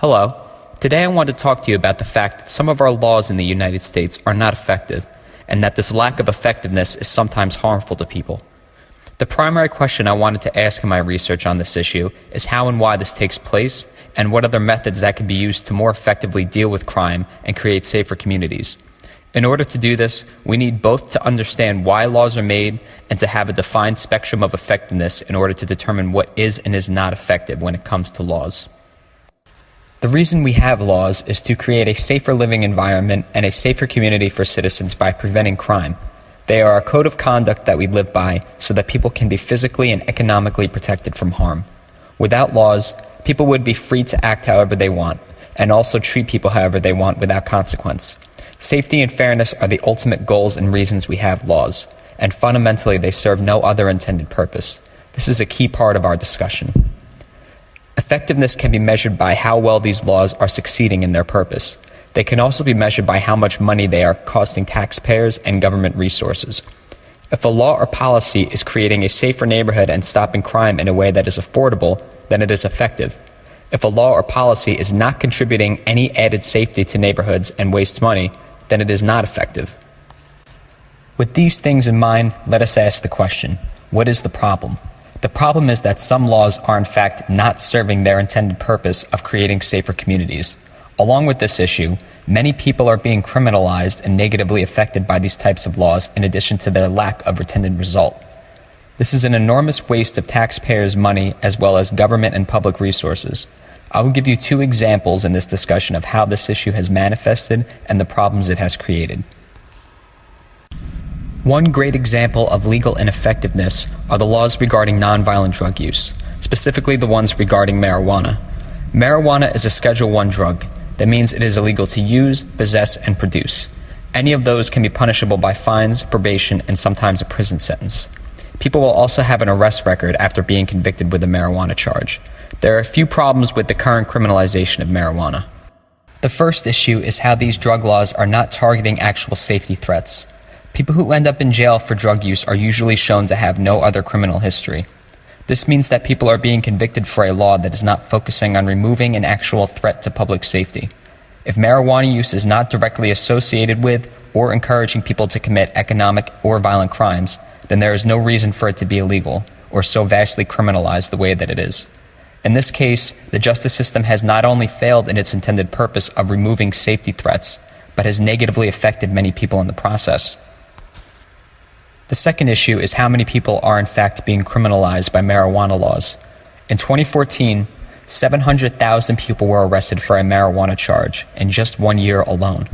Hello. Today I want to talk to you about the fact that some of our laws in the United States are not effective, and that this lack of effectiveness is sometimes harmful to people. The primary question I wanted to ask in my research on this issue is how and why this takes place, and what other methods that can be used to more effectively deal with crime and create safer communities. In order to do this, we need both to understand why laws are made and to have a defined spectrum of effectiveness in order to determine what is and is not effective when it comes to laws. The reason we have laws is to create a safer living environment and a safer community for citizens by preventing crime. They are a code of conduct that we live by so that people can be physically and economically protected from harm. Without laws, people would be free to act however they want, and also treat people however they want without consequence. Safety and fairness are the ultimate goals and reasons we have laws, and fundamentally they serve no other intended purpose. This is a key part of our discussion. Effectiveness can be measured by how well these laws are succeeding in their purpose. They can also be measured by how much money they are costing taxpayers and government resources. If a law or policy is creating a safer neighborhood and stopping crime in a way that is affordable, then it is effective. If a law or policy is not contributing any added safety to neighborhoods and wastes money, then it is not effective. With these things in mind, let us ask the question, what is the problem? The problem is that some laws are in fact not serving their intended purpose of creating safer communities. Along with this issue, many people are being criminalized and negatively affected by these types of laws in addition to their lack of intended result. This is an enormous waste of taxpayers' money as well as government and public resources. I will give you two examples in this discussion of how this issue has manifested and the problems it has created. One great example of legal ineffectiveness are the laws regarding nonviolent drug use, specifically the ones regarding marijuana. Marijuana is a Schedule I drug. That means it is illegal to use, possess, and produce. Any of those can be punishable by fines, probation, and sometimes a prison sentence. People will also have an arrest record after being convicted with a marijuana charge. There are a few problems with the current criminalization of marijuana. The first issue is how these drug laws are not targeting actual safety threats. People who end up in jail for drug use are usually shown to have no other criminal history. This means that people are being convicted for a law that is not focusing on removing an actual threat to public safety. If marijuana use is not directly associated with or encouraging people to commit economic or violent crimes, then there is no reason for it to be illegal or so vastly criminalized the way that it is. In this case, the justice system has not only failed in its intended purpose of removing safety threats, but has negatively affected many people in the process. The second issue is how many people are in fact being criminalized by marijuana laws. In 2014, 700,000 people were arrested for a marijuana charge in just 1 year alone.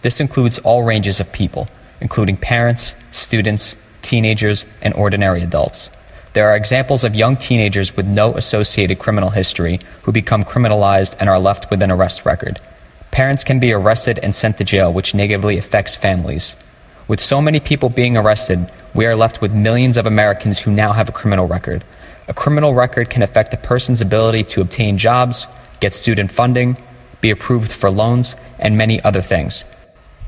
This includes all ranges of people, including parents, students, teenagers, and ordinary adults. There are examples of young teenagers with no associated criminal history who become criminalized and are left with an arrest record. Parents can be arrested and sent to jail, which negatively affects families. With so many people being arrested, we are left with millions of Americans who now have a criminal record. A criminal record can affect a person's ability to obtain jobs, get student funding, be approved for loans, and many other things.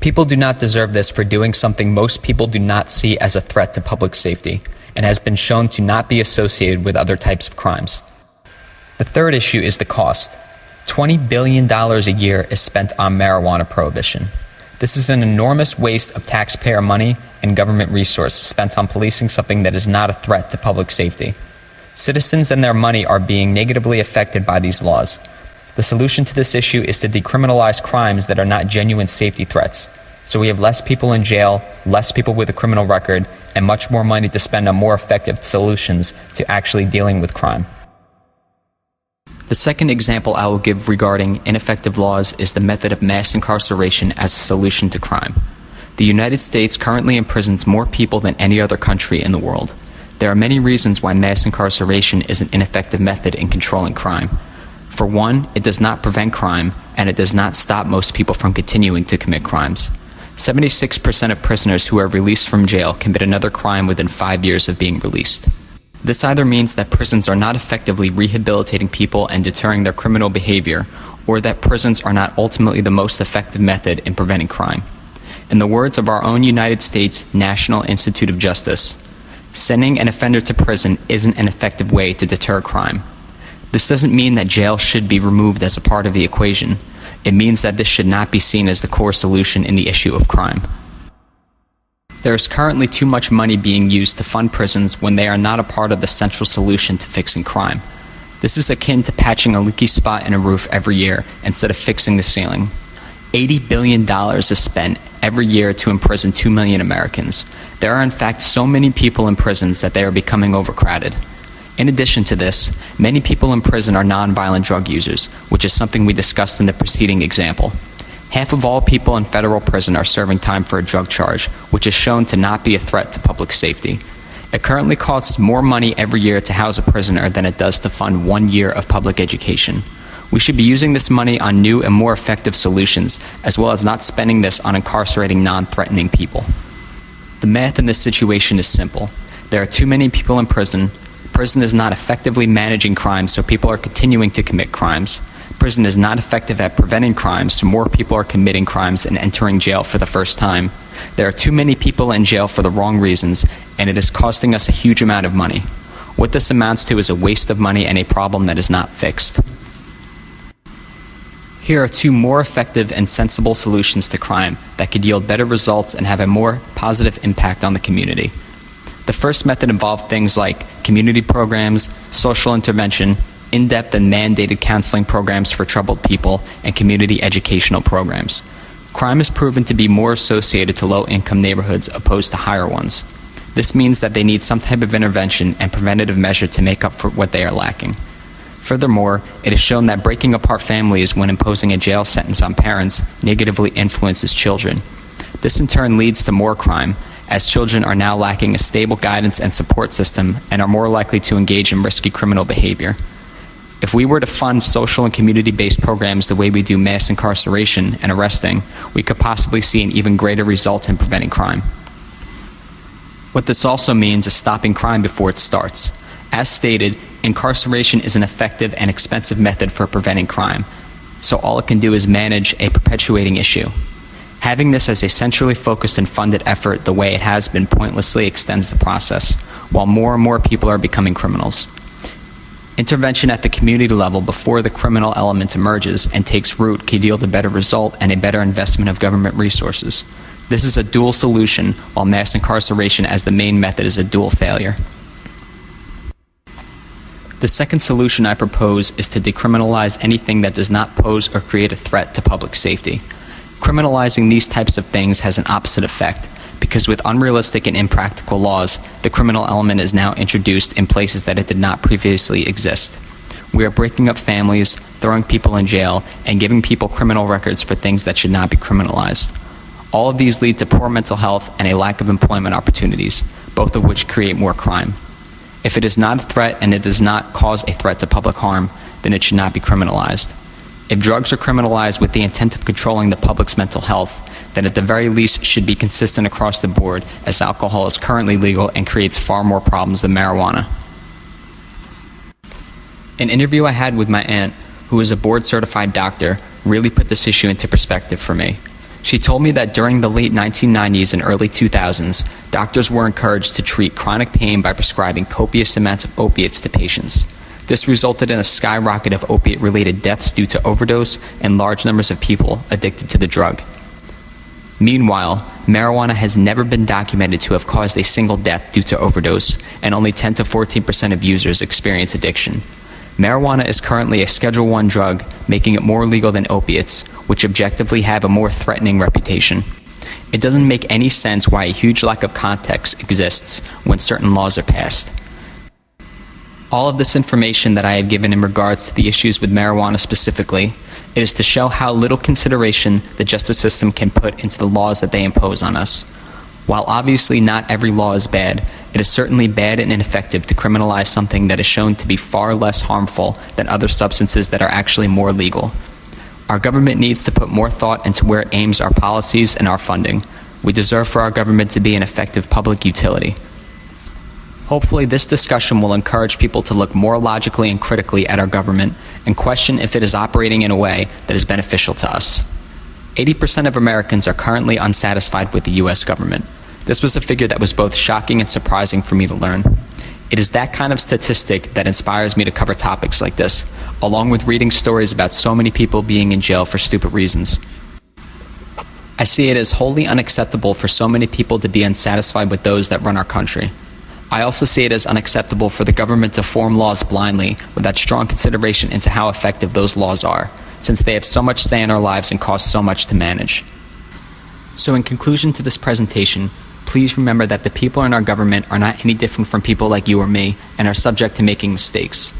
People do not deserve this for doing something most people do not see as a threat to public safety, and has been shown to not be associated with other types of crimes. The third issue is the cost. $20 billion a year is spent on marijuana prohibition. This is an enormous waste of taxpayer money and government resources spent on policing something that is not a threat to public safety. Citizens and their money are being negatively affected by these laws. The solution to this issue is to decriminalize crimes that are not genuine safety threats. So we have less people in jail, less people with a criminal record, and much more money to spend on more effective solutions to actually dealing with crime. The second example I will give regarding ineffective laws is the method of mass incarceration as a solution to crime. The United States currently imprisons more people than any other country in the world. There are many reasons why mass incarceration is an ineffective method in controlling crime. For one, it does not prevent crime, and it does not stop most people from continuing to commit crimes. 76% of prisoners who are released from jail commit another crime within 5 years of being released. This either means that prisons are not effectively rehabilitating people and deterring their criminal behavior, or that prisons are not ultimately the most effective method in preventing crime. In the words of our own United States National Institute of Justice, sending an offender to prison isn't an effective way to deter crime. This doesn't mean that jail should be removed as a part of the equation. It means that this should not be seen as the core solution in the issue of crime. There is currently too much money being used to fund prisons when they are not a part of the central solution to fixing crime. This is akin to patching a leaky spot in a roof every year instead of fixing the ceiling. $80 billion is spent every year to imprison 2 million Americans. There are in fact so many people in prisons that they are becoming overcrowded. In addition to this, many people in prison are nonviolent drug users, which is something we discussed in the preceding example. Half of all people in federal prison are serving time for a drug charge, which is shown to not be a threat to public safety. It currently costs more money every year to house a prisoner than it does to fund 1 year of public education. We should be using this money on new and more effective solutions, as well as not spending this on incarcerating non-threatening people. The math in this situation is simple. There are too many people in prison. Prison is not effectively managing crime, so people are continuing to commit crimes. Prison is not effective at preventing crimes, so more people are committing crimes and entering jail for the first time. There are too many people in jail for the wrong reasons, and it is costing us a huge amount of money. What this amounts to is a waste of money and a problem that is not fixed. Here are 2 more effective and sensible solutions to crime that could yield better results and have a more positive impact on the community. The first method involved things like community programs, social intervention, in-depth and mandated counseling programs for troubled people, and community educational programs. Crime is proven to be more associated to low-income neighborhoods opposed to higher ones. This means that they need some type of intervention and preventative measure to make up for what they are lacking. Furthermore, it is shown that breaking apart families when imposing a jail sentence on parents negatively influences children. This in turn leads to more crime, as children are now lacking a stable guidance and support system and are more likely to engage in risky criminal behavior. If we were to fund social and community-based programs the way we do mass incarceration and arresting, we could possibly see an even greater result in preventing crime. What this also means is stopping crime before it starts. As stated, incarceration is an effective and expensive method for preventing crime, so all it can do is manage a perpetuating issue. Having this as a centrally focused and funded effort the way it has been pointlessly extends the process, while more and more people are becoming criminals. Intervention at the community level before the criminal element emerges and takes root could yield a better result and a better investment of government resources. This is a dual solution, while mass incarceration as the main method is a dual failure. The second solution I propose is to decriminalize anything that does not pose or create a threat to public safety. Criminalizing these types of things has an opposite effect, because with unrealistic and impractical laws, the criminal element is now introduced in places that it did not previously exist. We are breaking up families, throwing people in jail, and giving people criminal records for things that should not be criminalized. All of these lead to poor mental health and a lack of employment opportunities, both of which create more crime. If it is not a threat and it does not cause a threat to public harm, then it should not be criminalized. If drugs are criminalized with the intent of controlling the public's mental health, then at the very least should be consistent across the board, as alcohol is currently legal and creates far more problems than marijuana. An interview I had with my aunt, who is a board-certified doctor, really put this issue into perspective for me. She told me that during the late 1990s and early 2000s, doctors were encouraged to treat chronic pain by prescribing copious amounts of opiates to patients. This resulted in a skyrocket of opiate-related deaths due to overdose and large numbers of people addicted to the drug. Meanwhile, marijuana has never been documented to have caused a single death due to overdose, and only 10 to 14% of users experience addiction. Marijuana is currently a Schedule I drug, making it more legal than opiates, which objectively have a more threatening reputation. It doesn't make any sense why a huge lack of context exists when certain laws are passed. All of this information that I have given in regards to the issues with marijuana specifically, it is to show how little consideration the justice system can put into the laws that they impose on us. While obviously not every law is bad, it is certainly bad and ineffective to criminalize something that is shown to be far less harmful than other substances that are actually more legal. Our government needs to put more thought into where it aims our policies and our funding. We deserve for our government to be an effective public utility. Hopefully, this discussion will encourage people to look more logically and critically at our government and question if it is operating in a way that is beneficial to us. 80% of Americans are currently unsatisfied with the U.S. government. This was a figure that was both shocking and surprising for me to learn. It is that kind of statistic that inspires me to cover topics like this, along with reading stories about so many people being in jail for stupid reasons. I see it as wholly unacceptable for so many people to be unsatisfied with those that run our country. I also see it as unacceptable for the government to form laws blindly without strong consideration into how effective those laws are, since they have so much say in our lives and cost so much to manage. So in conclusion to this presentation, please remember that the people in our government are not any different from people like you or me and are subject to making mistakes.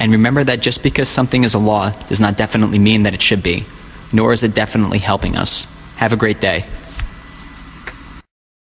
And remember that just because something is a law does not definitely mean that it should be, nor is it definitely helping us. Have a great day.